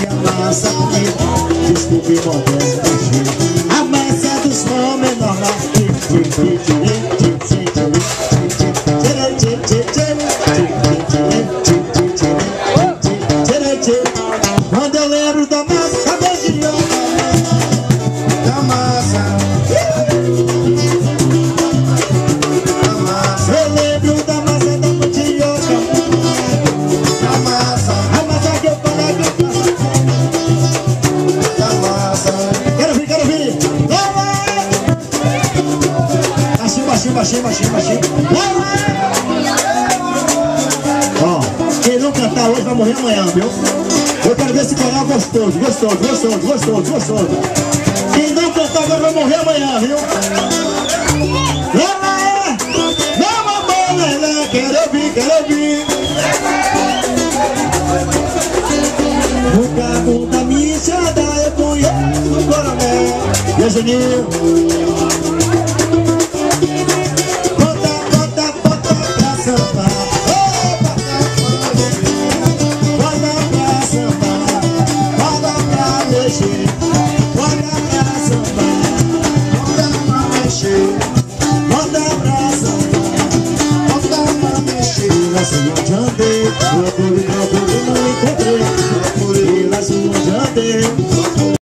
amassa comigo. Desculpe, modéstia. A massa dos homens normal. Quando eu lembro da massa, cabelo de ouro. Da massa. Eu lembro da massa da mandioca. Da massa. A massa que eu pago. Da massa. Quero vir. Baixinho. Ó, quem não cantar hoje vai morrer amanhã, viu? Eu quero ver esse coral gostoso. Quem não cantar agora vai morrer amanhã, viu? Quero ouvir. O carro da missada eu conheço o coronel. E o Juninho. Bota pra sambar. Bota pra sambar. Bota pra mexer. Bota pra sambar. Bota pra mexer. Bota pra sambar. Bota pra mexer. Assim onde andei, procure, não encontrei.